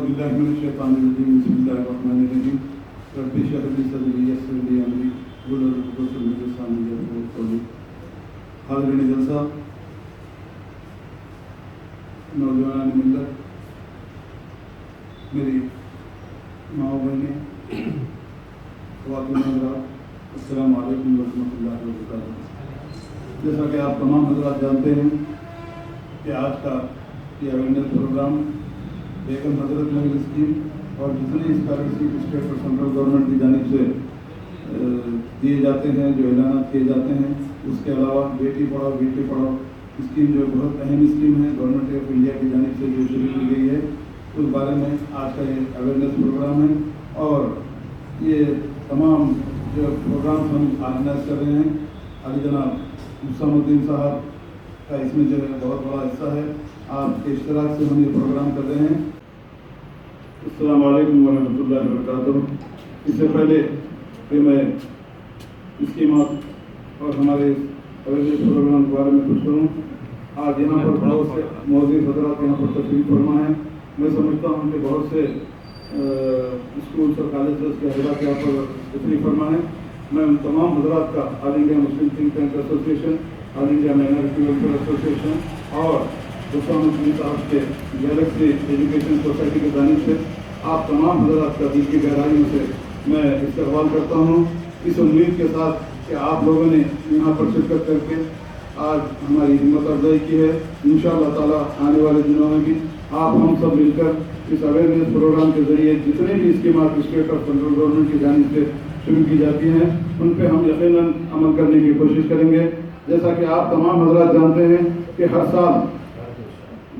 بالله من الشيطان الرجيم بسم الله الرحمن الرحيم رب اشرح لي صدري ويسر لي امري واحلل عقدة من لساني يفقهوا قولي. حاضرین جلسہ، نوجوان ملت، میری ماں بہنیں، خواتین حضرات، السلام علیکم ورحمۃ اللہ وبرکاتہ۔ جیسا کہ آپ تمام حضرات جانتے ہیں کہ آج کا یہ awareness programme Begum Hazrat Mahal scheme اور جتنے اسکالرشپ اسٹیٹ اور سینٹرل گورنمنٹ کی جانب سے دیے جاتے ہیں، جو اعلانات کیے جاتے ہیں، اس کے علاوہ بیٹی پڑھاؤ بیٹی پڑھاؤ اسکیم جو بہت اہم اسکیم ہے گورنمنٹ آف انڈیا کی جانب سے جو شروع کی گئی ہے، اس بارے میں آج کا یہ اویئرنیس پروگرام ہے۔ اور یہ تمام جو پروگرامس ہم آرگنائز کر رہے ہیں، علی جناب حسام الدین صاحب کا اس میں جو ہے بہت بڑا حصہ ہے، آپ کے اشتراک سے ہم یہ پروگرام کر رہے ہیں۔ السلام علیکم ورحمۃ اللہ وبرکاتہ۔ اس سے پہلے کہ میں اسکیمات اور ہمارے اویئرنیس پروگرام کے بارے میں کچھ کروں، آج یہاں پر بہت سے معزز حضرات یہاں پر تشریف فرما ہیں۔ میں سمجھتا ہوں کہ بہت سے اسکولس اور کالجز کے حضرات یہاں پر تشریف فرما ہیں۔ میں ان تمام حضرات کا all India Muslim think tank association, all India minority welfare association اور حسام الدین صاحب کے گیلیکسی ایجوکیشن سوسائٹی کی جانب سے آپ تمام حضرات کا دل کی گہرائیوں سے میں استقبال کرتا ہوں، اس امید کے ساتھ کہ آپ لوگوں نے یہاں پر شرکت کر کے آج ہماری ہمت افزائی کی ہے۔ انشاءاللہ تعالیٰ آنے والے دنوں میں بھی آپ ہم سب مل کر اس اویئرنیس پروگرام کے ذریعے جتنے بھی اسکیمات اسٹیٹ اور سینٹرل گورنمنٹ کی جانب سے شروع کی جاتی ہیں ان پہ ہم یقیناً عمل کرنے کی کوشش کریں گے۔ جیسا کہ آپ تمام حضرات جانتے ہیں کہ ہر سال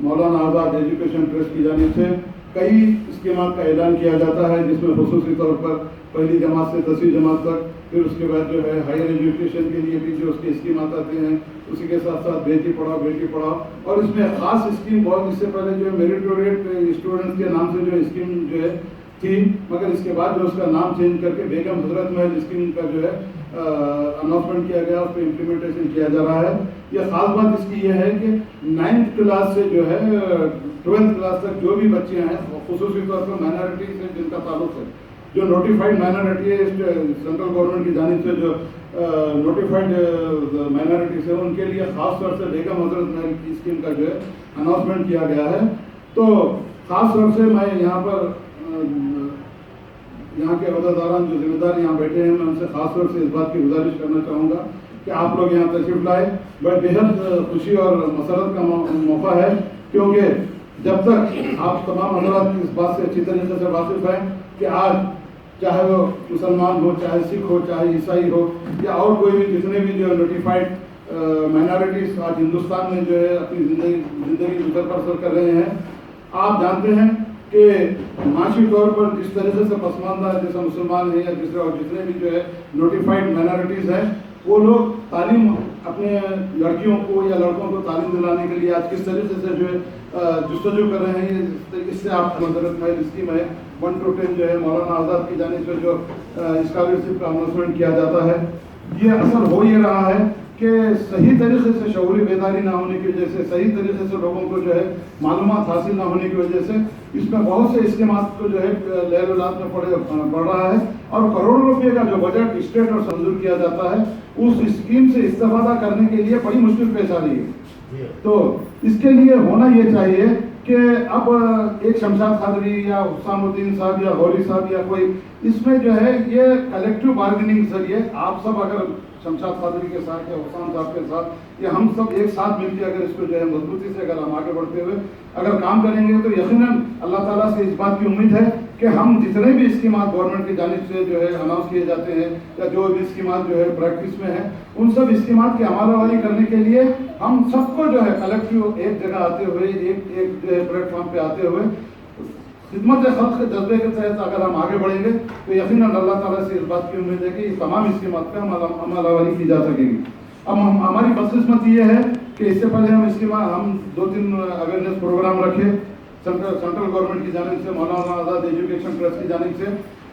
مولانا آزاد ایجوکیشن ٹرسٹ کی جانب سے کئی اسکیمات کا اعلان کیا جاتا ہے، جس میں خصوصی طور پر پہلی جماعت سے 10ویں جماعت تک، پھر اس کے بعد جو ہے ہائر ایجوکیشن کے لیے بھی جو اس کی اسکیمات آتے ہیں، اسی کے ساتھ ساتھ بیٹی پڑھاؤ بیٹی پڑھاؤ، اور اس میں خاص اسکیم بہت اس سے پہلے جو ہے میریٹوریٹ اسٹوڈنٹس کے نام سے جو اسکیم جو ہے تھی، مگر اس کے بعد جو اس کا نام چینج کر کے بیگم حضرت محل اسکیم کا جو ہے اناؤنسمنٹ کیا گیا، اس پہ امپلیمنٹیشن کیا جا رہا ہے۔ یہ خاص بات اس کی یہ ہے کہ 9th کلاس سے جو ہے 12th کلاس تک جو بھی بچے ہیں، خصوصی طور پر مائنارٹی سے جن کا تعلق ہے، جو نوٹیفائڈ مائنارٹی ہے سینٹرل گورنمنٹ کی جانب سے جو نوٹیفائڈ مائنارٹیز ہے، ان کے لیے خاص طور سے بیگم حضرت محل کی اسکیم کا جو ہے اناؤنسمنٹ کیا گیا ہے۔ تو خاص طور سے میں یہاں پر یہاں کے عہدیداران جو ذمہ دار یہاں بیٹھے ہیں، میں ان سے خاص طور سے اس بات کی گزارش کرنا چاہوں گا کہ آپ لوگ یہاں تشریف لائے۔ بے حد خوشی اور مسرت کا موقع ہے، کیونکہ جب تک آپ تمام حضرات اس بات سے اچھی طریقے سے واقف ہیں کہ آج چاہے وہ مسلمان ہو، چاہے سکھ ہو، چاہے عیسائی ہو، یا اور کوئی بھی جتنے بھی جو نوٹیفائڈ مائنارٹیز آج ہندوستان میں جو ہے اپنی زندگی گزر بسر کر رہے ہیں، آپ جانتے ہیں کہ معاشی طور پر جس طریقے سے پسماندہ جیسے مسلمان ہیں یا دوسرے اور جتنے بھی جو ہے نوٹیفائڈ مائنارٹیز ہیں، وہ لوگ تعلیم اپنے لڑکیوں کو یا لڑکوں کو تعلیم دلانے کے لیے آج کس طریقے سے جو ہے جستجو کر رہے ہیں۔ اس سے آپ حضرت محل اسکیم ہے 1 to 10 جو ہے مولانا آزاد کی جانب سے جو اسکالرشپ کا اناؤنسمنٹ کیا جاتا ہے، یہ اثر ہو یہ رہا ہے کہ صحیح طریقے سے شعوری بیداری نہ ہونے کی وجہ سے، صحیح طریقے سے لوگوں کو جو ہے معلومات حاصل نہ ہونے کی وجہ سے اس میں بہت سے اسکیمات کو جو ہے لیل ولاد میں پڑ رہا ہے، اور کروڑوں روپے کا جو بجٹ اسٹیٹ اور منظور کیا جاتا ہے اس اسکیم سے استفادہ کرنے کے لیے بڑی مشکل پیش آ رہی ہے۔ تو اس کے لیے ہونا یہ چاہیے کہ اب ایک شمشاد قادری یا حسام الدین صاحب یا غوری صاحب یا کوئی اس میں جو ہے یہ کلیکٹیو بارگیننگ کے ذریعے آپ سب اگر شمشاد قادری کے ساتھ یا حسام صاحب کے ساتھ یا ہم سب ایک ساتھ مل کے اگر اس کو جو ہے مضبوطی سے اگر ہم آگے بڑھتے ہوئے اگر کام کریں گے تو یقیناً اللہ تعالیٰ سے اس بات کی امید ہے کہ ہم جتنے بھی اسکیمات گورنمنٹ کی جانب سے جو ہے اناؤنس کیے جاتے ہیں یا جو بھی اسکیمات جو ہے پریکٹس میں ہیں، ان سب اسکیمات کی عمل آوری کرنے کے لیے ہم سب کو جو ہے کلیکٹیو ایک جگہ آتے ہوئے ایک جو ہے پلیٹ فارم پہ آتے ہوئے خدمت خلق کے جذبے کے تحت اگر ہم آگے بڑھیں گے تو یقیناً اللہ تعالیٰ سے اس بات کی امید ہے کہ یہ تمام اسکیمات پہ عمل آوری کی جا سکے گی۔ اب ہماری بدقسمت یہ ہے کہ اس سے پہلے ہم 2-3 اویئرنیس پروگرام رکھے سینٹرل گورنمنٹ کی جانب سے، مولانا آزاد ایجوکیشن ٹرسٹ کی جانب سے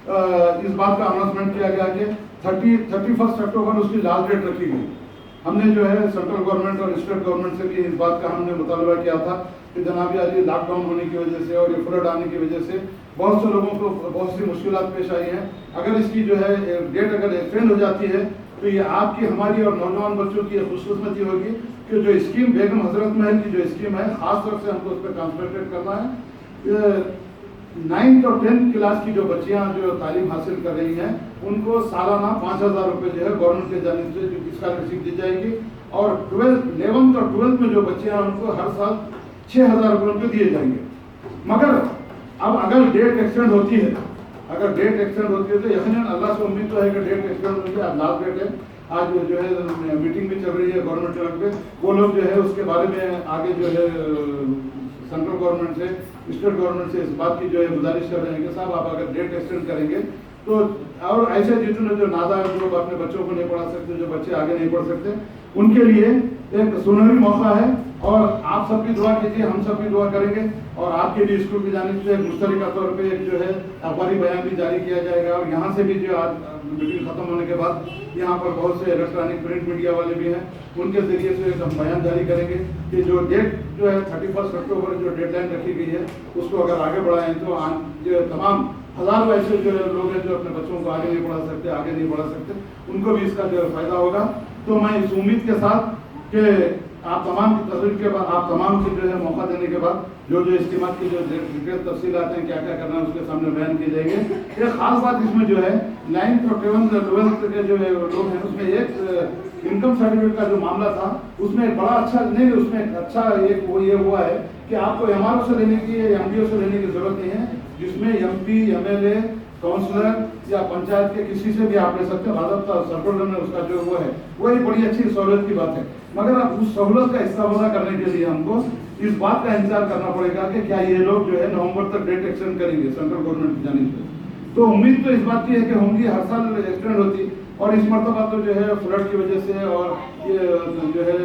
اس بات کا اناؤنسمنٹ کیا گیا کہ 31 اکتوبر اس کی لاسٹ ڈیٹ رکھی گئی۔ ہم نے جو ہے سینٹرل گورنمنٹ اور اسٹیٹ گورنمنٹ سے بھی اس بات کا ہم نے مطالبہ کیا تھا کہ جناب عالی لاک ڈاؤن ہونے کی وجہ سے اور یہ فلڈ آنے کی وجہ سے بہت سے لوگوں کو بہت سی مشکلات پیش آئی ہیں. اگر اس کی جو ہے ڈیٹ اگر ایکسٹینڈ ہو جاتی ہے تو یہ آپ کی ہماری اور نوجوان بچوں کی خوش قسمتی ہوگی کہ جو اسکیم بیگم حضرت محل کی جو اسکیم ہے خاص طور سے ہم کو اس پہ کانسنٹریٹ کرنا ہے. 9th اور 10th کلاس کی جو بچیاں جو تعلیم حاصل کر رہی ہیں ان کو سالانہ 5,000 روپے جو ہے گورنمنٹ کی جانب سے جو اسکالرشپ دی جائے گی, اور 11th اور 12th میں جو بچیاں ان کو ہر سال 6,000 روپے ان کو دیے جائیں گے. مگر اب اگر ڈیٹ ایکسٹینڈ ہوتی ہے تو یقیناً اللہ سے امید تو ہے کہ ڈیٹ ایکسٹینڈ ہوگی. اب لاسٹ ڈیٹ ہے, آج جو ہے میٹنگ بھی چل رہی ہے گورنمنٹ لیول پہ, وہ لوگ جو ہے اس کے بارے میں آگے جو ہے سینٹرل گورنمنٹ سے اسٹیٹ گورنمنٹ سے اس بات کی جو ہے گزارش کر رہے ہیں کہ صاحب آپ اگر ڈیٹ ایکسٹینڈ کریں گے تو, اور ایسے جتنے جو نادار لوگ اپنے بچوں کو نہیں پڑھا سکتے, جو بچے آگے نہیں پڑھ سکتے, ان کے لیے ایک سنہری موقع ہے. اور آپ سب بھی دعا کیجیے, ہم سب بھی دعا کریں گے, اور آپ کے لیے اسکول کی جانب سے مشترکہ طور پہ ایک جو ہے اخباری بیان بھی جاری کیا جائے گا. اور یہاں سے بھی جو آج میٹنگ ختم ہونے کے بعد یہاں پر بہت سے الیکٹرانک پرنٹ میڈیا والے بھی ہیں, ان کے ذریعے سے ہم بیان جاری کریں گے کہ جو ڈیٹ جو ہے 31 اکتوبر جو ڈیڈ لائن رکھی گئی ہے اس کو اگر آگے بڑھائیں تو جو تمام ہزاروں ایسے جو لوگ ہیں جو اپنے بچوں کو آگے نہیں پڑھا سکتے, ان کو بھی اس کا جو فائدہ ہوگا. تو میں اس امید کے ساتھ کہ آپ تمام کی تجربے کے بعد, آپ تمام سے جو ہے موقع دینے کے بعد جو اسکیمات کی جو ڈیٹیل تفصیلات ہیں, کیا کیا کرنا ہے اس کے سامنے بیان کیے جائیں گے. ایک خاص بات اس میں جو ہے 9th اور 12th کے جو لوگ ہیں اس میں ایک انکم سرٹیفکیٹ کا جو معاملہ تھا اس میں بڑا اچھا نہیں, اس میں اچھا ایک وہ یہ ہوا ہے کہ آپ کو ایم آر او سے لینے کی ایم ڈی او سے لینے کی ضرورت نہیں ہے, جس میں M P, M L A, councillor یا پنچایت کے کسی سے بھی آپ لے سکتے ہیں. باضابطہ سرکولر میں اس کا جو وہ ہے وہ ایک بڑی اچھی سہولت کی بات ہے. مگر اب اس سہولت کا استفادہ کرنے کے لیے ہم کو اس بات کا انتظار کرنا پڑے گا کہ کیا یہ لوگ جو ہے نومبر تک ڈیٹ ایکسٹینڈ کریں گے سینٹرل گورنمنٹ کی جانب سے. تو امید تو اس بات کی ہے کہ ہوں گی, ہر سال ایکسٹینڈ ہوتی, اور اس مرتبہ تو جو ہے فلڈ کی وجہ سے اور یہ جو ہے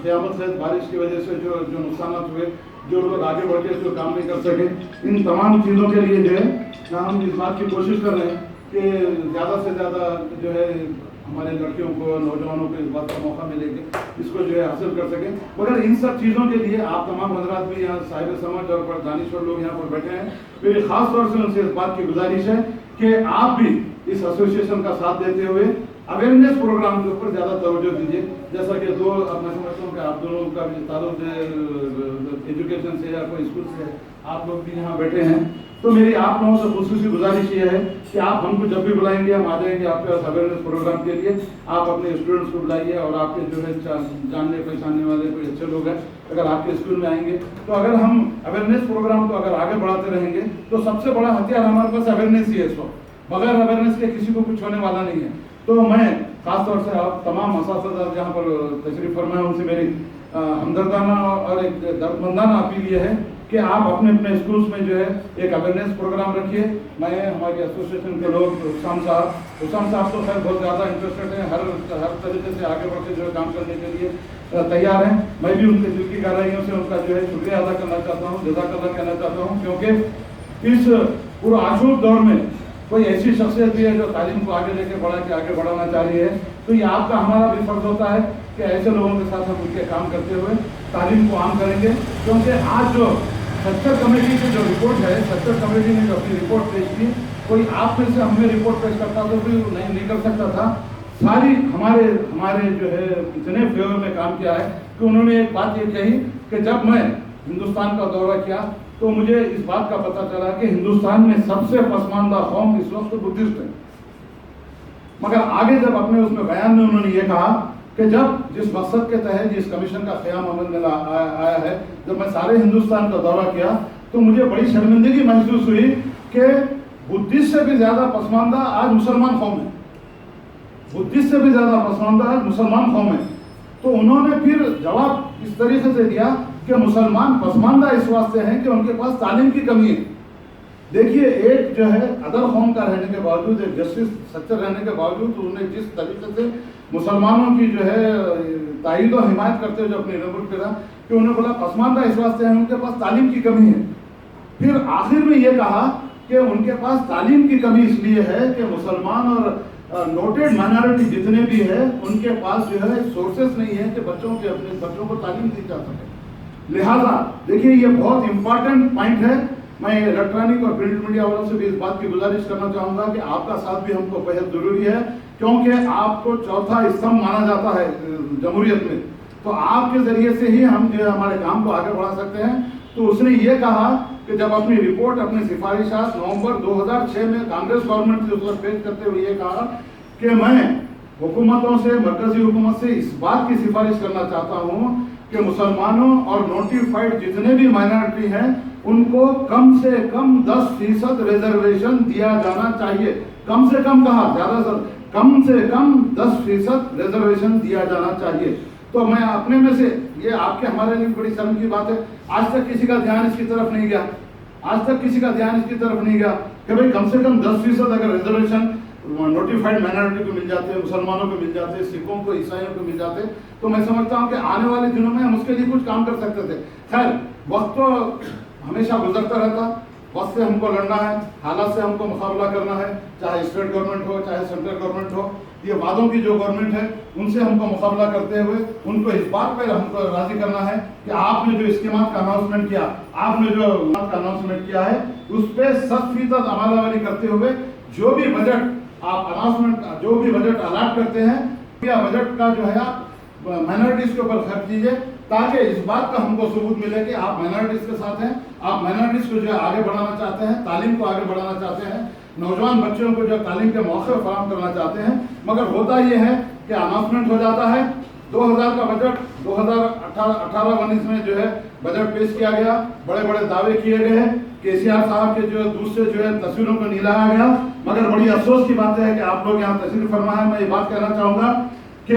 قیامت خیز بارش کی وجہ سے جو نقصانات ہوئے, جو لوگ آگے بڑھ کے جو کام نہیں کر سکے, ان تمام چیزوں کے لیے جو ہے ہم اس بات کی کوشش کر رہے ہیں کہ زیادہ سے زیادہ جو ہے ہمارے لڑکیوں کو, نوجوانوں کو اس بات کا موقع ملے کہ اس کو جو ہے حاصل کر سکیں. مگر ان سب چیزوں کے لیے آپ تمام حضرات بھی یہاں صاحب سمجھ اور دانشور لوگ یہاں پر بیٹھے ہیں, میری خاص طور سے ان سے اس بات کی گزارش ہے کہ آپ بھی اس ایسوسیشن کا ساتھ دیتے ہوئے اویئرنیس پروگرام کے اوپر زیادہ توجہ دیجیے. جیسا کہ میں سمجھتا ہوں کہ آپ دونوں کا بھی تعلق ایجوکیشن سے یا کوئی اسکول سے, آپ لوگ بھی یہاں بیٹھے ہیں, تو میری آپ لوگوں سے خصوصی گزارش یہ ہے کہ آپ ہم کو جب بھی بلائیں گے ہم آ جائیں گے آپ کے پاس اویئرنیس پروگرام کے لیے. آپ اپنے اسٹوڈنٹس کو بلائیے, اور آپ کے جو ہے جاننے پہچاننے والے کوئی اچھے لوگ ہیں اگر آپ کے اسکول میں آئیں گے تو اگر ہم اویئرنیس پروگرام کو اگر آگے بڑھاتے رہیں گے تو سب سے بڑا ہتھیار ہمارے پاس اویئرنیس ہی ہے. اس وقت بغیر اویئرنیس کے کسی کو کچھ ہونے والا نہیں ہے. تو میں خاص طور سے آپ تمام اساتذہ جہاں پر تشریف فرمائے ان سے میری ہمدردانہ اور ایک دردمندانہ اپیل یہ ہے کہ آپ اپنے اپنے اسکولس میں جو ہے ایک اویئرنیس پروگرام رکھیے. میں ہمارے ایسوسیشن کے لوگ حسام صاحب تو خیر بہت زیادہ انٹرسٹڈ ہیں, ہر طریقے سے آگے بڑھ کے جو ہے کام کرنے کے لیے تیار ہیں. میں بھی ان کے دل کی گہرائیوں سے ان کا جو ہے شکریہ ادا کرنا چاہتا ہوں, جزاک اللہ کہنا چاہتا ہوں, کیونکہ اس پورا آشوب دور میں کوئی ایسی شخصیت بھی ہے جو تعلیم کو آگے لے کے آگے بڑھانا چاہ رہی ہے. تو یہ آپ کا ہمارا بھی فرض ہوتا ہے کہ ایسے لوگوں کے ساتھ ہم مل کے کام کرتے ہوئے تعلیم کو عام کریں گے. کیونکہ آج جو سچر کمیٹی کی جو رپورٹ ہے, سچر کمیٹی نے جو اپنی رپورٹ پیش کی, کوئی آپ میں سے ہمیں رپورٹ پیش کرتا تو بھی نہیں کر سکتا تھا. ساری ہمارے جو ہے اتنے فیور میں کام کیا ہے کہ انہوں نے ایک بات یہ کہی کہ جب میں ہندوستان کا دورہ کیا تو مجھے اس بات کا پتہ چلا کہ ہندوستان میں سب سے پسماندہ قوم اس وقت بدھسٹ ہے. مگر آگے جب اپنے اس میں بیان میں انہوں نے یہ کہا کہ جب جس مقصد کے تحت جس کمیشن کا قیام عمل میں آیا ہے, جب میں سارے ہندوستان کا دورہ کیا تو مجھے بڑی شرمندگی محسوس ہوئی کہ بدھسٹ سے بھی زیادہ پسماندہ آج مسلمان قوم ہے. بدھسٹ سے بھی زیادہ پسماندہ آج مسلمان قوم ہے. تو انہوں نے پھر جواب اس طریقے سے دیا کہ مسلمان پسماندہ اس واسطے ہیں کہ ان کے پاس تعلیم کی کمی ہے. دیکھیے, ایک جو ہے ادر قوم کا رہنے کے باوجود, ایک جسٹس سچر رہنے کے باوجود انہوں نے جس طریقے سے مسلمانوں کی جو ہے تائید و حمایت کرتے ہوئے جو اپنی رپورٹ کرا کہ انہوں نے بولا پسماندہ اس واسطے ہیں ان کے پاس تعلیم کی کمی ہے. پھر آخر میں یہ کہا کہ ان کے پاس تعلیم کی کمی اس لیے ہے کہ مسلمان اور نوٹڈ مائنارٹی جتنے بھی ہیں ان کے پاس جو ہے سورسز نہیں ہے کہ اپنے بچوں کو تعلیم دی جا سکے. لہٰذا دیکھیے یہ بہت امپورٹنٹ پوائنٹ ہے. میں الیکٹرانک اور پرنٹ میڈیا والوں سے بھی اس بات کی گزارش کرنا چاہوں گا کہ آپ کا ساتھ بھی ہم کو بہت ضروری ہے، کیونکہ آپ کو چوتھا استمبھ مانا جاتا ہے جمہوریت میں. تو آپ کے ذریعے سے ہی ہم جو ہے ہمارے کام کو آگے بڑھا سکتے ہیں. تو اس نے یہ کہا کہ جب اپنی رپورٹ اپنی سفارشات نومبر 2006 میں کانگریس گورنمنٹ کے اوپر پیش کرتے ہوئے یہ کہا کہ میں حکومتوں سے، مرکزی حکومت سے اس بات کی سفارش کرنا چاہتا ہوں کہ مسلمانوں اور نوٹیفائڈ جتنے بھی مائنارٹی ہیں ان کو کم سے کم 10% ریزرویشن دیا جانا چاہیے. کم سے کم کہا، زیادہ سے کم 10% ریزرویشن دیا جانا چاہیے. تو میں اپنے میں سے، یہ آپ کے ہمارے لیے بڑی شرم کی بات ہے، آج تک کسی کا دھیان اس کی طرف نہیں گیا، آج تک کسی کا دھیان اس کی طرف نہیں گیا کہ بھئی کم سے کم 10% اگر ریزرویشن نوٹیفائڈ مائنارٹی کو مل جاتے ہیں، مسلمانوں کو مل جاتے ہیں، سکھوں کو، عیسائیوں کو مل جاتے، تو میں سمجھتا ہوں کہ آنے والے دنوں میں ہم اس کے لیے کچھ کام کر سکتے تھے. خیر وقت تو ہمیشہ گزرتا رہتا، وقت سے ہم کو لڑنا ہے، حالات سے ہم کو مقابلہ کرنا ہے، چاہے اسٹیٹ گورنمنٹ ہو چاہے سینٹرل گورنمنٹ ہو. یہ وعدوں کی جو گورنمنٹ ہے ان سے ہم کو مقابلہ کرتے ہوئے ان کو اس بات پہ ہم کو راضی کرنا ہے کہ آپ نے جو اسکیمات کا اناؤنسمنٹ کیا، آپ نے جو اناؤنسمنٹ کیا ہے اس پہ 100% عمل آوری کرتے ہوئے جو بھی بجٹ آپ اناؤنسمنٹ، جو بھی بجٹ الاٹ کرتے ہیں، بجٹ کا جو ہے آپ مائنارٹیز کے اوپر خرچ کیجیے، تاکہ اس بات کا ہم کو ثبوت ملے کہ آپ مائنارٹیز کے ساتھ ہیں، آپ مائنارٹیز کو جو ہے آگے بڑھانا چاہتے ہیں، تعلیم کو آگے بڑھانا چاہتے ہیں، نوجوان بچوں کو جو تعلیم کے موقع فراہم کرنا چاہتے ہیں. مگر ہوتا یہ ہے کہ اناؤنسمنٹ ہو جاتا ہے، 2000 کا بجٹ 2018-19 میں جو ہے بجٹ پیش کیا گیا، بڑے بڑے دعوے کیے گئے، KCR صاحب کے جو دوسرے جو ہے تصویروں کو نیلایا گیا. مگر بڑی افسوس کی بات ہے کہ آپ لوگ یہاں تشریف فرما ہے. میں یہ بات کہنا چاہوں گا کہ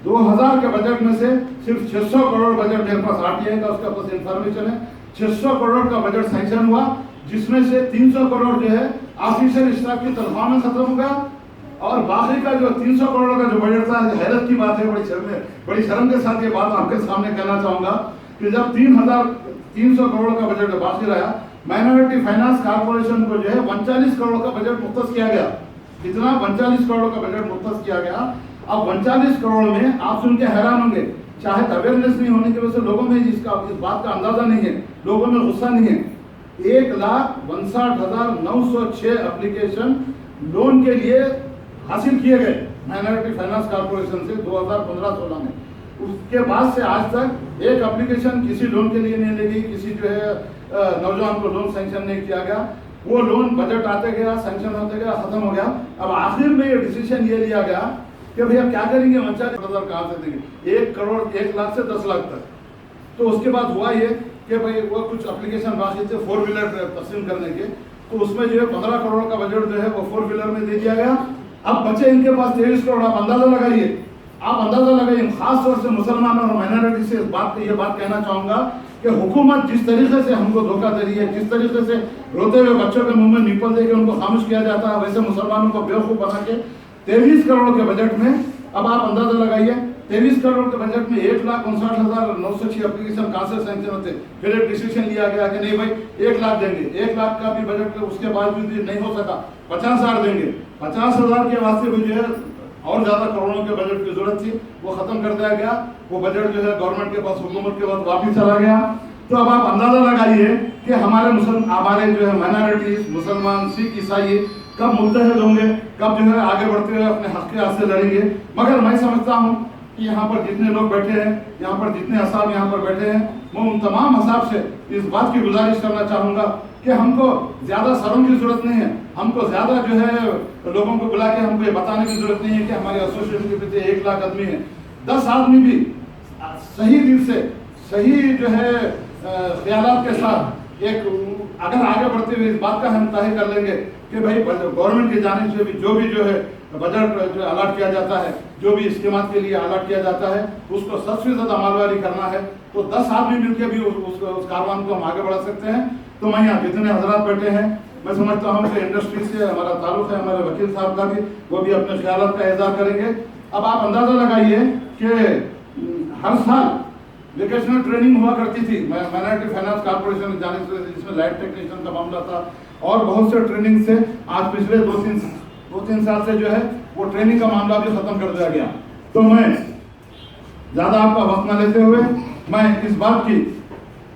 2000 کے بجٹ میں سے صرف 600 کروڑ بجٹ میرے پاس RTI کا اس کا پاس انفارمیشن ہے، 600 کروڑ کا بجٹ سینکشن ہوا، جس میں سے 300 کروڑ جو ہے آفیشل اسٹاف کی تنخواہ میں ختم ہو گیا، اور باقی کا جو 300 کروڑ کا جو بجٹ تھا، حیرت کی بات ہے، بڑی شرم کے ساتھ یہ بات آپ کے سامنے کہنا چاہوں گا کہ جب 300 کروڑ کا بجٹ باقی رہا، مائنارٹی فائنانس کارپوریشن کو جو ہے 39 کروڑ کا بجٹ مختص کیا گیا. کتنا؟ 39 کروڑ کا بجٹ مختص کیا گیا. اب 39 کروڑ میں آپ سن کے حیران ہوں گے، چاہے اویئرنیس نہیں ہونے کی وجہ سے لوگوں میں اس بات کا اندازہ نہیں ہے، لوگوں میں غصہ نہیں ہے. 1,59,906 اپلیکیشن لون کے لیے حاصل کیے گئے مائنارٹی فائنانس کارپوریشن سے 2015-16 میں. اس کے بعد سے آج تک ایک اپلیکیشن کسی لون کے لیے نہیں لگی، کسی جو ہے نوجوان کو لون سینکشن نہیں کیا گیا. وہ لون بجٹ آتے گیا، سینکشن ہوتے گیا، ختم ہو گیا. اب آخر میں یہ ڈیسیشن یہ لیا گیا کہ بھئی اب کیا کریں گے، 39,000 کہاں سے دیں گے، 1 کروڑ 1 لاکھ سے 10 لاکھ تک. تو اس کے بعد ہوا یہ کہ بھئی وہ کچھ اپلیکیشن باقی تھے 4 ویلر تقسیم کرنے کے، تو اس میں جو ہے 15 کروڑ کا بجٹ جو ہے وہ 4 ویلر میں دے دیا گیا. اب بچے ان کے پاس 23 کروڑ. آپ اندازہ لگائیے، آپ اندازہ لگائیے. خاص طور سے مسلمانوں اور مائنارٹی سے یہ بات کہنا چاہوں گا کہ حکومت جس طریقے سے ہم کو دھوکہ دے رہی ہے، جس طریقے سے روتے ہوئے بچوں کے منہ میں نپل دے کے ان کو خاموش کیا جاتا ہے، ویسے مسلمانوں کو بیوقوف بنا کے 23 کروڑ کے بجٹ میں، اب آپ اندازہ لگائیے 23 کروڑ کے بجٹ میں 1,59,906 اپلیکیشن کہاں سے سینکشن ہوتے. پھر ایک ڈیسیشن لیا گیا کہ نہیں بھائی 1 لاکھ دیں گے. 1 لاکھ کا بھی بجٹ اس کے بعد بھی نہیں ہو سکا، 50,000 دیں گے. 50,000 کے واسطے بھی جو ہے اور زیادہ کروڑوں کے بجٹ کی ضرورت تھی، وہ ختم کر دیا گیا. وہ بجٹ جو ہے گورنمنٹ کے پاس، حکومت کے پاس واپس چلا گیا. تو اب آپ اندازہ لگائیے کہ ہمارے جو ہے مائنارٹیز، مسلمان، سکھ، عیسائی کب متحد ہوں گے، کب جو ہے آگے بڑھتے ہوئے اپنے حق کے راستے لڑیں گے. مگر میں سمجھتا ہوں کہ یہاں پر جتنے لوگ بیٹھے ہیں، یہاں پر جتنے احزاب یہاں پر بیٹھے ہیں، میں ان تمام احزاب سے اس بات کی گزارش کرنا چاہوں گا کہ ہم کو زیادہ سروں کی ضرورت نہیں ہے، ہم کو زیادہ جو ہے لوگوں کو بلا کے ہم کو یہ بتانے کی ضرورت نہیں ہے کہ ہمارے ایسوسیشن کے پیچھے 1 لاکھ آدمی ہیں. 10 آدمی بھی صحیح دل سے، صحیح جو ہے خیالات کے ساتھ اگر آگے بڑھتے ہوئے اس بات کا ہم طے کر لیں گے کہ بھائی گورنمنٹ کی جانب سے بھی جو بھی جو ہے بجٹ جو الاٹ کیا جاتا ہے، جو بھی اسکیمات کے لیے الاٹ کیا جاتا ہے، اس کو 100% عملواری کرنا ہے، تو 10 آدمی مل کے بھی اس کاروان کو ہم آگے بڑھا سکتے ہیں. تو میں یہاں جتنے حضرات بیٹھے ہیں، میں سمجھتا ہوں کہ انڈسٹری سے ہمارا تعلق ہے، ہمارے وکیل صاحب کا بھی، وہ بھی اپنے خیالات کا اظہار کریں گے. اب آپ اندازہ لگائیے کہ ہر سال ویکیشنل ٹریننگ ہوا کرتی تھی مائنارٹی فائنانس کارپوریشن کی جانب سے، جس میں لائٹ ٹیکنیشین کا معاملہ تھا اور بہت سے ٹریننگ سے. آج پچھلے 2-3 سال سے جو ہے وہ ٹریننگ کا معاملہ بھی ختم کر دیا گیا. تو میں زیادہ آپ کا وقت نہ لیتے ہوئے میں اس بات کی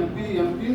MP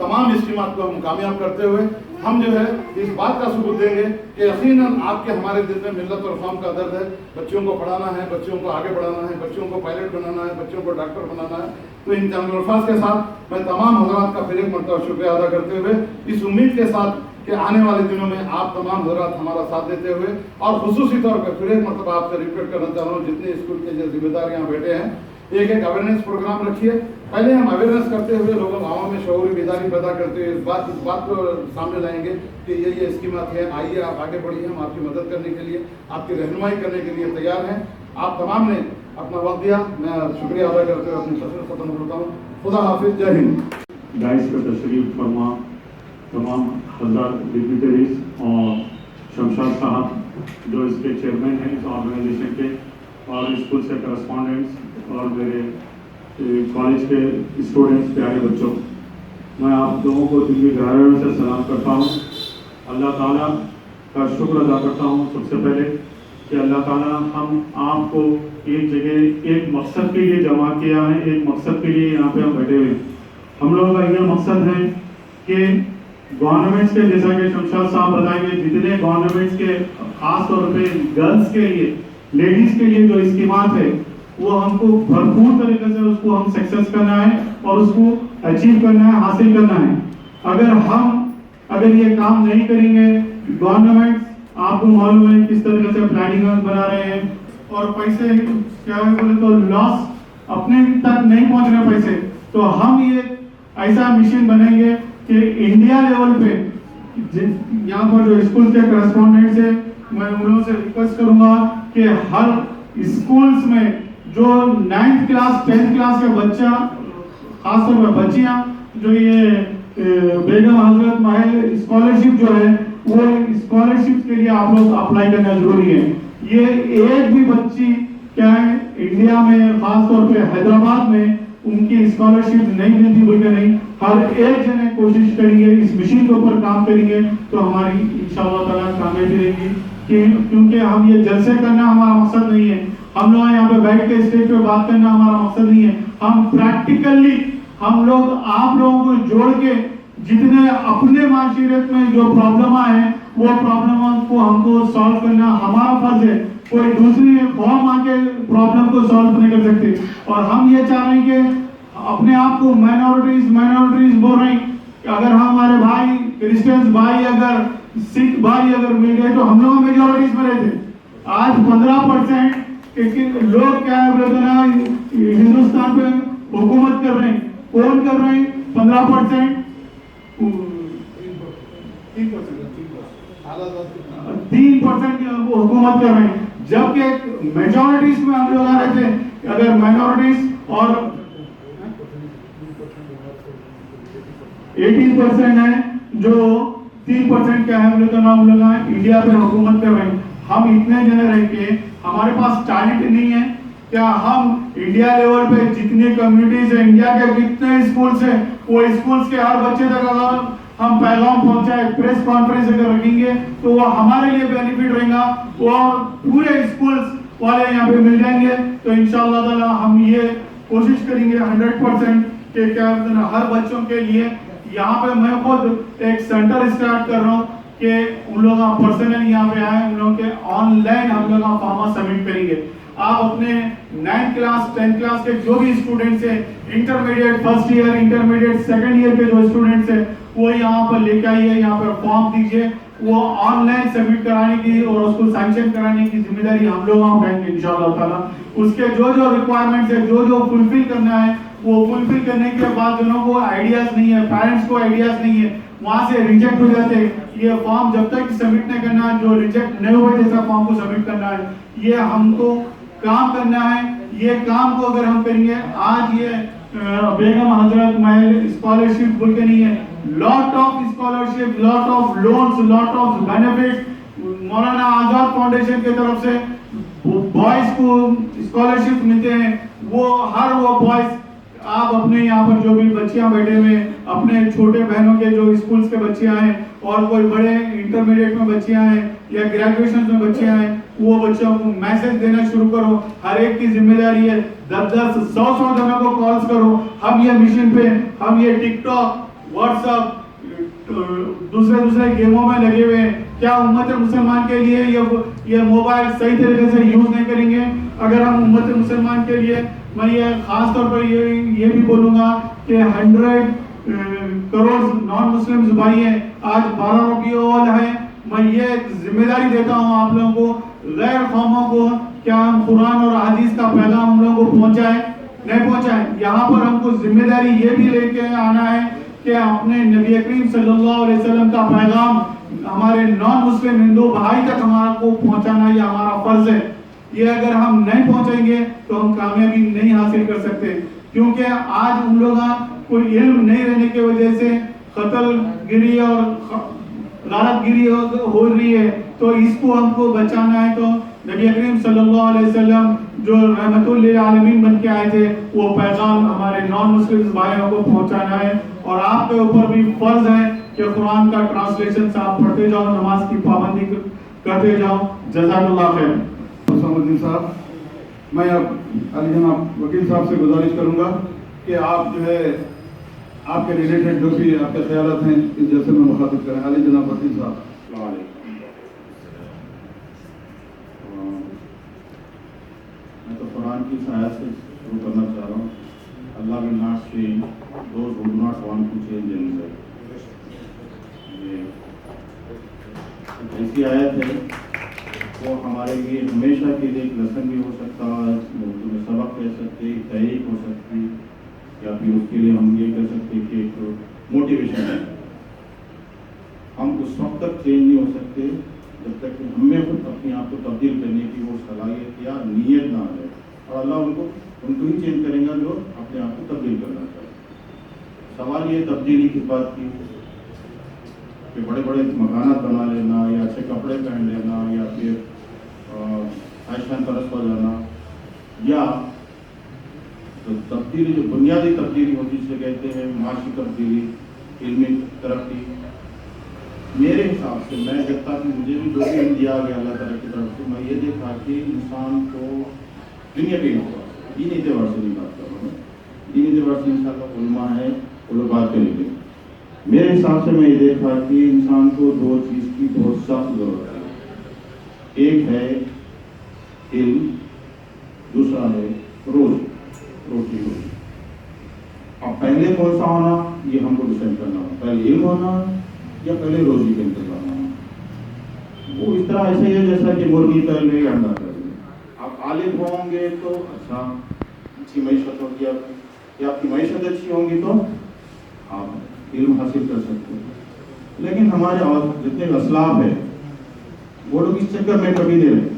تمام اسکیمات کو ہم کامیاب کرتے ہوئے ہم جو ہے اس بات کا ثبوت دیں گے کہ یقیناً آپ کے ہمارے دل میں ملت اور قوم کا درد ہے. بچوں کو پڑھانا ہے, بچوں کو آگے بڑھانا ہے, بچوں کو پائلٹ بنانا ہے, بچوں کو ڈاکٹر بنانا ہے. تو ان چند الفاظ کے ساتھ میں تمام حضرات کا پھر ایک مرتبہ شکریہ ادا کرتے ہوئے اس امید کے ساتھ کہ آنے والے دنوں میں آپ تمام حضرات ہمارا ساتھ دیتے ہوئے اور خصوصی طور پہ پھر ایک مرتبہ آپ سے ریکویسٹ کرنا چاہ رہا ہوں, جتنے اسکول کے جو ذمہ دار یہاں بیٹھے ہیں, ایک اویئرنیس پروگرام رکھیے. پہلے ہم اویئرنیس کرتے ہوئے لوگوں عوام میں شعوری بیداری پیدا کرتے ہوئے اس بات کو سامنے لائیں گے کہ یہ اسکیمات ہیں, آئیے آپ آگے بڑھیے, ہم آپ کی مدد کرنے کے لیے, آپ کی رہنمائی کرنے کے لیے تیار ہیں. آپ تمام نے اپنا وقت دیا, میں شکریہ ادا کرتے ہوئے اپنی تقریر ختم کرتا ہوں. خدا حافظ, جے ہند. ڈائس کا تشریف فرما تمام حضرات ڈپٹیز اور شمشاد صاحب جو اس کے چیئرمین ہیں اس آرگنائزیشن کے, اور اسکول سے کرسپونڈنٹس اور میرے کالج کے اسٹوڈنٹس, پیارے بچوں, میں آپ لوگوں کو دل کی گہرائیوں سے سلام کرتا ہوں. اللہ تعالیٰ کا شکر ادا کرتا ہوں سب سے پہلے کہ اللہ تعالیٰ ہم آپ کو ایک جگہ ایک مقصد کے لیے جمع کیا ہے, ایک مقصد کے لیے یہاں پہ ہم بیٹھے ہوئے ہیں. ہم لوگوں کا یہ مقصد ہے کہ گورنمنٹس کے, جیسا کہ شمشاد صاحب بتائیں گے, جتنے گورنمنٹس کے خاص طور پہ گرلس کے لیے, لیڈیز کے لیے جو اسکیمات ہے وہ ہم کو بھرپور طریقے سے اس کو ہم سکسیس کرنا ہے اور اس کو اچیو کرنا ہے, حاصل کرنا ہے. اگر یہ کام نہیں کریں گے, گورنمنٹ آپ کو معلوم ہے کس طریقے سے پلاننگ بنا رہے ہیں اور پیسے کیا ہے بولے تو لاس اپنے تک نہیں پہنچ رہے پیسے, تو ہم یہ ایسا مشن بنائیں گے کہ انڈیا لیول پہ یہاں پر جو اسکول کے کرسپونڈنٹس ہیں میں انہوں سے ریکویسٹ کروں گا کہ ہر اسکولز میں جو 9th کلاس 10th کلاس کے بچہ, خاص طور پہ بچیاں, جو یہ بیگم حضرت محل اسکالرشپ جو ہے وہ اسکالرشپ کے لیے آپ لوگ اپلائی کرنا ضروری ہے. یہ ایک بھی بچی کیا ہے انڈیا میں خاص طور پہ حیدرآباد میں ان کی اسکالرشپ نہیں ملتی بول کے نہیں, ہر ایک جنے کوشش کریں گے, اس مشن کے اوپر کام کریں گے تو ہماری انشاءاللہ تعالیٰ کامیابی رہے گی. کیونکہ ہم یہ جلسے کرنا ہمارا مقصد نہیں ہے, ہم لوگ یہاں پہ بیٹھ کے اسٹیج پہ بات کرنا ہمارا مقصد نہیں ہے. ہم پریکٹیکلی ہم لوگ آپ لوگوں کو جوڑ کے جتنے اپنے معاشرت میں جو پرابلم ہیں وہ پرابلم کو ہم کو سالو کرنا ہمارا فرض ہے. کوئی دوسری قوم آ کے پرابلم کو سالو نہیں کر سکتے. اور ہم یہ چاہ رہے ہیں کہ اپنے آپ کو مائنورٹیز بول رہے ہیں کہ اگر ہمارے بھائی کرسچنز بھائی, اگر سکھ بھائی اگر مل گئے تو ہم لوگ میجورٹیز میں رہتے. آج 15% لوگ کیا ہے بولتے نا ہندوستان پہ حکومت کر رہے ہیں. کون کر رہے ہیں؟ 15%, 3% کی حکومت کر رہے ہیں, جبکہ میجورٹیز میں ہم لوگ آ رہے تھے. اگر مائنورٹیز اور 18% ہے جو 3% کیا ہے ہم لوگ انڈیا پہ حکومت کر رہے ہیں. ہم اتنے جنے رہ کے ہمارے پاس ٹیلنٹ نہیں ہے کیا ہم انڈیا لیول پہ جتنے کمیونٹیز ہیں, انڈیا کے کتنے اسکولز ہیں, وہ اسکولز کے ہر بچے تک اگر ہم پیغام پہنچائے, پریس کانفرنس اگر رکھیں گے تو وہ ہمارے لیے بینیفٹ رہے گا, اور پورے اسکولز والے یہاں پہ مل جائیں گے. تو انشاءاللہ تعالی ہم یہ کوشش کریں گے 100% کہ کیا ہر بچوں کے لیے یہاں پہ میں خود ایک سینٹر اسٹارٹ کر رہا ہوں کہ ان لوگ پرسنل یہاں پہ آئیں, ان لوگوں کے آن لائن ہم لوگ فارما سبمٹ کریں گے. آپ اپنے 9th کلاس 10th کلاس کے جو بھی اسٹوڈنٹس ہیں, intermediate first year, intermediate second year کے جو اسٹوڈنٹس ہیں وہ یہاں پر لے کے آئیے, یہاں پر فارم دیجیے, وہ آن لائن سبمٹ کرانے کی اور اس کو سینکشن کرانے کی ذمہ داری ہم لوگ اٹھائیں گے انشاءاللہ تعالیٰ. اس کے جو ریکوائرمنٹس ہے, جو فلفل کرنا ہے, وہ فلفل کرنے کے بعد جنہوں کو آئیڈیاز نہیں ہے, پیرنٹس کو آئیڈیاز نہیں ہے, وہاں سے ریجیکٹ ہو جاتے ہیں. یہ فارم جب تک سبمٹ نہیں کرنا, جو ریجیکٹ نہیں ہوئے جیسا فارم کو سبمٹ کرنا ہے, یہ ہم کو کام کرنا ہے. یہ کام کو اگر ہم کریں گے, آج یہ بیگم حضرت محل اسکالرشپ بول کے نہیں ہے, lot of scholarship, lot of loans, lot of benefit Maulana Azad foundation کی طرف سے بوائز کو اسکالرشپ ملتے ہیں. وہ ہر وہ بوائز آپ اپنے یہاں پر جو بھی بچیاں بیٹھے ہوئے, اپنے چھوٹے بہنوں کے جو اسکولز کے بچیاں ہیں اور کوئی بڑے انٹرمیڈیٹ میں بچیاں ہیں یا گریجویشن میں بچیاں ہیں, وہ بچوں کو میسج دینا شروع کرو. ہر ایک کی ذمہ داری ہے, 10-10 100 جنوں کو کالز کرو. ہم یہ مشن پہ, ہم یہ ٹک ٹاک واٹس ایپ دوسرے گیموں میں لگے ہوئے ہیں. کیا امت مسلمان کے لیے یہ موبائل صحیح طریقے سے یوز نہیں کریں گے؟ اگر ہم امت مسلمان کے لیے، میں یہ خاص طور پر یہ بھی بولوں گا کہ 100 کروڑ نان مسلم بھائی ہیں، آج 12 ربیع الاول ہے. میں یہ ذمہ داری دیتا ہوں آپ لوگوں کو، غیر قوموں کو، کیا ہم قرآن اور حدیث کا پیغام ہم لوگوں کو پہنچائیں؟ نہیں پہنچائیں. یہاں پر ہم کو ذمہ داری یہ بھی لے کے آنا ہے کہ اپنے نبی کریم صلی اللہ علیہ وسلم کا پیغام ہمارے نان مسلم ہندو بھائی تک ہمارا کو پہنچانا یہ ہمارا فرض ہے. یہ اگر ہم نہیں پہنچیں گے تو ہم کامیابی نہیں حاصل کر سکتے، کیونکہ آج ان لوگوں کو علم نہیں رہنے کی وجہ سے قتل گیری اور غارت گیری ہو رہی ہے. تو اس کو ہم کو بچانا ہے تو نبی کریم صلی اللہ علیہ وسلم جو رحمت للعالمین بن کے آئے تھے، وہ پیغام ہمارے نان مسلم بھائیوں کو پہنچانا ہے. اور آپ کے اوپر بھی فرض ہے کہ قرآن کا ٹرانسلیشن آپ پڑھتے جاؤ، نماز کی پابندی کرتے جاؤ. جزاک اللہ خیر. حسام الدین صاحب، میں اب علی جناب وکیل صاحب سے گزارش کروں گا کہ آپ جو ہے آپ کے ریلیٹڈ جو بھی آپ کے خیالات ہیں اس جلسے میں مخاطب کریں. علی جناب وکیل صاحب. السلام علیکم. میں تو قرآن کی آیت سے شروع کرنا چاہ رہا ہوں. اللہ will not change those who do not want to change themselves. یہ ایسی آیت ہے وہ ہمارے لیے ہمیشہ کے لیے ایک لیسن بھی ہو سکتا ہے، اردو میں سبق کہہ سکتے، تحریک ہو سکتی، یا پھر اس کے لیے ہم یہ کہہ سکتے کہ ایک موٹیویشن ہے. ہم اس وقت تک چینج نہیں ہو سکتے جب تک کہ ہمیں خود اپنے آپ کو تبدیل کرنے کی وہ صلاحیت یا نیت نہ آ جائے. اور اللہ ان کو ہی چینج کریں گا جو اپنے آپ کو تبدیل کرنا چاہے. سوال یہ تبدیلی کی بات کی کہ بڑے بڑے مکانات بنا لینا یا اچھے کپڑے پہن لینا یا پھر فیشن پرست ہو جانا، یا تبدیلی جو بنیادی تبدیلی ہوتی ہے جسے کہتے ہیں معاشی تبدیلی، علمی ترقی. میرے حساب سے میں دیکھتا کہ مجھے بھی جو بھی علم دیا گیا اللہ تعالیٰ کی طرف سے، میں یہ دیکھا کہ انسان کو دنیا کے دین اعتبار سے نہیں بات کر رہا ہوں، دین اعتبار سے انشاء اللہ علماء ہے وہ لوگ بات کریں گے. میرے حساب سے میں یہ دیکھا کہ انسان کو دو چیز کی بہت سخت ضرورت ہے. ایک ہے علم، دوسرا ہے روٹی. اب پہلے کون سا ہونا یہ ہم کو ڈیسائڈ کرنا ہوگا، پہلے علم ہونا یا پہلے روزی کا انتظام ہونا. وہ اس طرح ایسے ہی ہے جیسا کہ مرغی تل رہی انڈا تل رہی. آپ عالم ہوں گے تو اچھی معیشت ہوگی آپ کی، یا آپ کی معیشت اچھی ہوں گی تو آپ علم حاصل کر سکتے ہیں. لیکن ہمارے اور جتنے اسلاف ہیں وہ لوگ اس چکر میں کبھی نہیں رہے.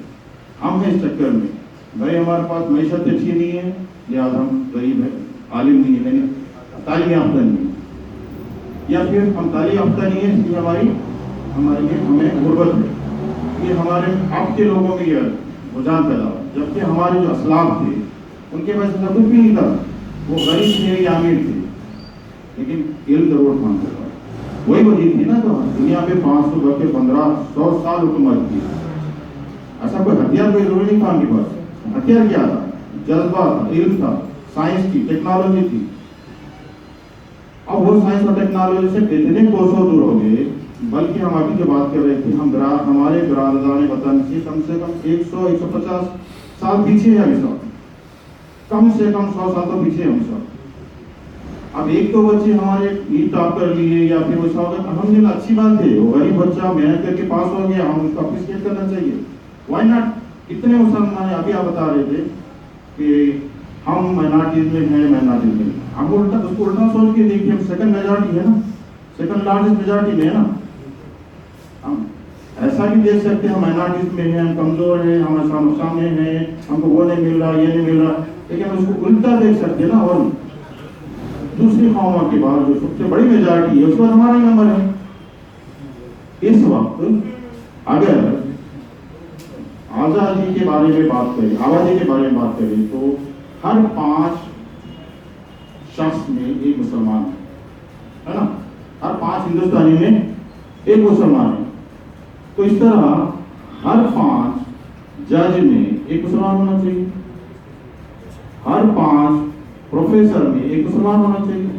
ہم ہیں اس چکر میں، بھائی ہمارے پاس معیشت اچھی نہیں ہے لہٰذا ہم غریب ہیں، عالم نہیں ہے، یعنی تعلیم یافتہ نہیں ہے، یا پھر ہم تعلیم یافتہ نہیں ہے اس لیے ہمارے لیے ہمیں غربت ہے. یہ ہمارے اب کے لوگوں میں یہ رجحان پیدا ہوا، جبکہ ہمارے جو اسلاف تھے ان کے پاس کچھ بھی نہیں تھا، وہ غریب تھے یا امیر تھے لیکن علم ضرور مانتے تھا. وہی وجہ تھی نا تو دنیا پہ 500 بلکہ 1500 سال حکومت کی. ایسا کوئی ہتھیار کوئی ضروری نہیں تھا ان کے پاس. ہتھیار کیا تھا؟ جذبہ تھا، علم تھا، سائنس تھی، ٹیکنالوجی تھی. اب وہ سائنس اور ٹیکنالوجی سے اتنے کوسوں دور ہو گئے، بلکہ ہم ابھی جو بات کر رہے تھے ہمارے برادران وطن سے کم 100-150 سال پیچھے ہے ہم سب، کم سے کم 100 سال تو پیچھے ہم سب. اب ایک تو بچے ہمارے نیٹ ٹاپ کر لیے یا پھر وہ سب الحمدللہ اچھی بات ہے، وہ غریب بچہ محنت کر کے پاس ہو گیا، ہم اس کو اپریشیٹ کرنا چاہیے. Why not? کتنے مسلمان ہیں ابھی آپ بتا رہے تھے کہ ہم مائنارٹیز میں ہیں، مائنارٹیز میں. ہم اس کو الٹا سوچ کے دیکھیے، ہم سیکنڈ میجارٹی ہے نا، سیکنڈ لارجسٹ میجارٹی میں ہے نا. ہم ایسا بھی دیکھ سکتے ہیں ہم مائنارٹیز میں ہیں، ہم کمزور ہیں، ہم سامنے ہیں، ہم کو وہ نہیں مل رہا، یہ نہیں مل رہا. لیکن ہم اس کو الٹا دیکھ سکتے ہیں نا، اور دوسری قوموں کے بعد جو سب سے بڑی میجارٹی ہے اس پر ہمارا ہی نمبر ہے. اس وقت اگر آزادی کے بارے میں بات کریں، آبادی کے بارے میں بات کریں تو ہر 5 شخص میں ایک مسلمان ہے نا، ہر 5 ہندوستانی میں ایک مسلمان ہے. تو اس طرح ہر 5 جج میں ایک مسلمان ہونا چاہیے، ہر 5 پروفیسر میں ایک مسلمان ہونا چاہیے،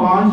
5